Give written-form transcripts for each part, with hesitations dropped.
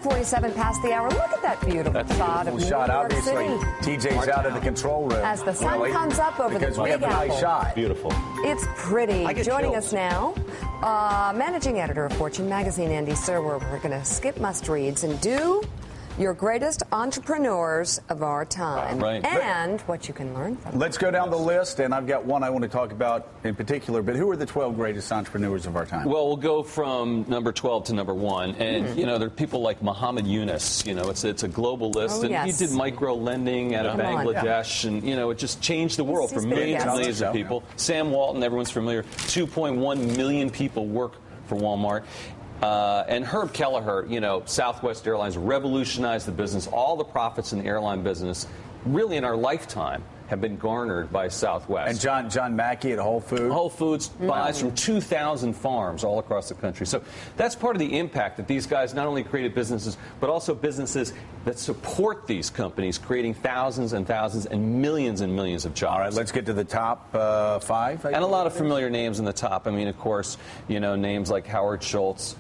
47 past the hour. Look at that beautiful shot of New shot. York Obviously, City. TJ's out of the control room. As the sun comes up over the because we Big have a nice Apple. shot. Beautiful. It's pretty. Joining chills. us now, managing editor of Fortune magazine, Andy Serwer. We're going to skip must-reads and do your greatest entrepreneurs of our time. Right. And what you can learn from them. Let's go down the list, and I've got one I want to talk about in particular. But who are the 12 greatest entrepreneurs of our time? Well, we'll go from number 12 to number 1. And, you know, there are people like Muhammad Yunus. You know, it's a global list. Oh, and yes. he did micro lending out of Bangladesh. And, you know, it just changed the world for millions and millions of people. Sam Walton, everyone's familiar. 2.1 million people work for Walmart. And Herb Kelleher, you know, Southwest Airlines revolutionized the business. All the profits in the airline business, really in our lifetime, have been garnered by Southwest. And John Mackey at Whole Foods? Whole Foods buys from 2,000 farms all across the country. So that's part of the impact that these guys not only created businesses, but also businesses that support these companies, creating thousands and thousands and millions of jobs. All right, let's get to the top 5. And a lot of familiar names in the top. I mean, of course, you know, names like Howard Schultz.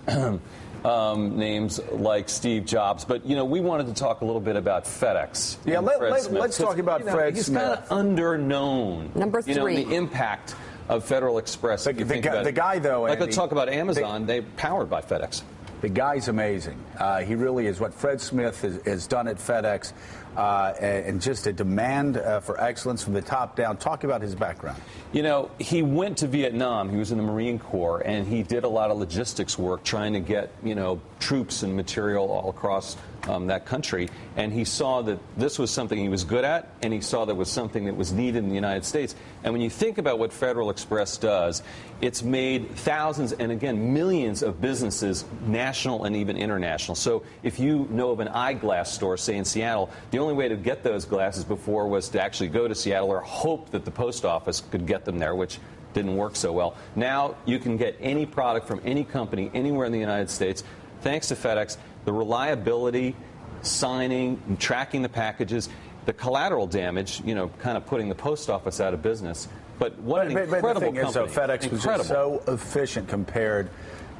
Names like Steve Jobs. But, you know, we wanted to talk a little bit about FedEx. Yeah, let's talk about Fred Smith. He's kind of underknown. Number 3. You know, the impact of Federal Express. The guy, though, like, Andy, let's talk about Amazon. They're powered by FedEx. The guy's amazing. He really is. What Fred Smith has done at FedEx, and just a demand for excellence from the top down. Talk about his background. You know, he went to Vietnam. He was in the Marine Corps, and he did a lot of logistics work trying to get, you know, troops and material all across that country. And he saw that this was something he was good at, and he saw that was something that was needed in the United States. And when you think about what Federal Express does, it's made thousands and, again, millions of businesses, national and even international. So if you know of an eyeglass store, say in Seattle, the only way to get those glasses before was to actually go to Seattle or hope that the post office could get them there, which didn't work so well. Now you can get any product from any company anywhere in the United States. Thanks to FedEx, the reliability, signing, and tracking the packages, the collateral damage, you know, kind of putting the post office out of business. But what an incredible company. Is, FedEx was just so efficient compared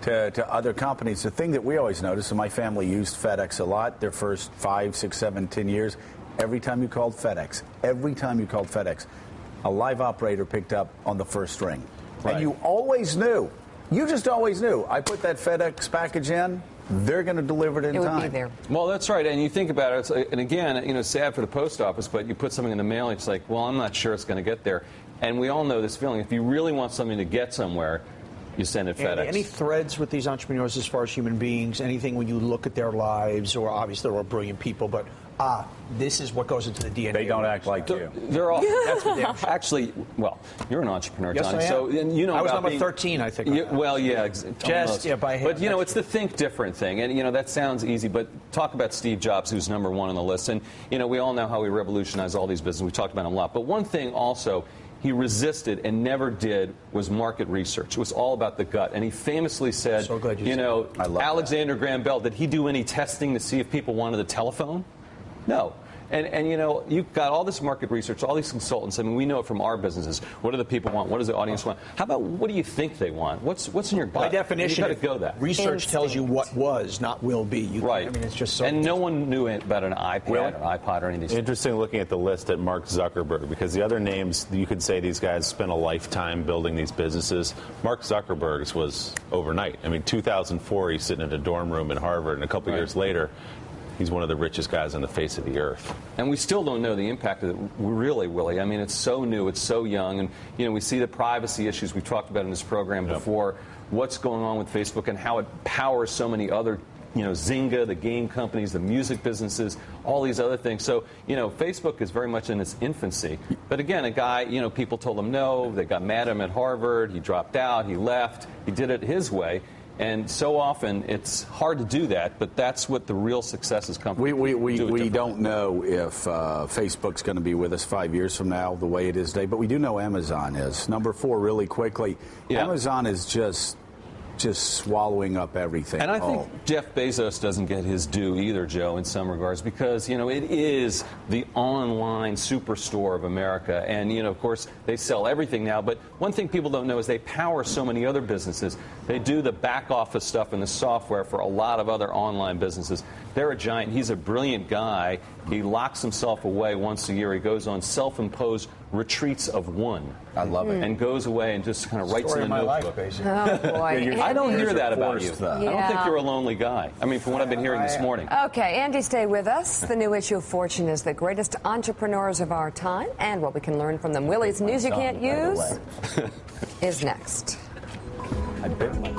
to other companies. The thing that we always noticed, and my family used FedEx a lot, their first 5, 6, 7, 10 years, every time you called FedEx, a live operator picked up on the first ring. Right. And you always knew. You just always knew. I put that FedEx package in, they're going to deliver it in time. It would be there. Well, that's right. And you think about it, and again, you know, sad for the post office, but you put something in the mail, it's like, well, I'm not sure it's going to get there. And we all know this feeling. If you really want something to get somewhere, you send it FedEx. Any threads with these entrepreneurs as far as human beings? Anything when you look at their lives, or obviously they're all brilliant people, but this is what goes into the DNA. They don't act like you. They're all. That's what they're actually. Well, you're an entrepreneur, yes, Johnny. I am. So and you know I was about number 13, I think. Well, yeah, just by hand. But you know, it's the think different thing, and you know that sounds easy. But talk about Steve Jobs, who's number 1 on the list, and you know we all know how he revolutionized all these businesses. We talked about him a lot. But one thing also he resisted and never did was market research. It was all about the gut. And he famously said, so glad you know, Alexander Graham Bell, did he do any testing to see if people wanted a telephone? No. And you know, you've got all this market research, all these consultants. I mean, we know it from our businesses. What do the people want? What does the audience want? How about what do you think they want? What's in your gut? By definition, you go that. Research tells you what was, not will be. Right. I mean, it's just so. And no one knew about an iPad or iPod or any of these things. Interesting looking at the list at Mark Zuckerberg, because the other names, you could say these guys spent a lifetime building these businesses. Mark Zuckerberg's was overnight. I mean, 2004, he's sitting in a dorm room in Harvard, and a couple years later, he's one of the richest guys on the face of the earth. And we still don't know the impact of it, really, Willie. I mean, it's so new, it's so young, and, you know, we see the privacy issues we've talked about in this program before, what's going on with Facebook and how it powers so many other, you know, Zynga, the game companies, the music businesses, all these other things. So, you know, Facebook is very much in its infancy. But again, a guy, you know, people told him no, they got mad at him at Harvard, he dropped out, he left, he did it his way. And so often it's hard to do that, but that's what the real successes come from. We don't know if Facebook's going to be with us 5 years from now the way it is today, but we do know Amazon is. Number 4, really quickly. Yeah. Amazon is just swallowing up everything. And I think Jeff Bezos doesn't get his due either, Joe, in some regards, because, you know, it is the online superstore of America. And, you know, of course, they sell everything now. But one thing people don't know is they power so many other businesses. They do the back office stuff and the software for a lot of other online businesses. They're a giant. He's a brilliant guy. He locks himself away once a year. He goes on self-imposed retreats of one. I love it. And goes away and just kind of writes Story in a of my notebook. life, basically. Oh, boy. I don't hear that about you. Forced that. I don't think you're a lonely guy. I mean, from what I've been hearing this morning. Okay, Andy, stay with us. The new issue of Fortune is the greatest entrepreneurs of our time and what we can learn from them. Willie's News You Can't Use is next. I bit my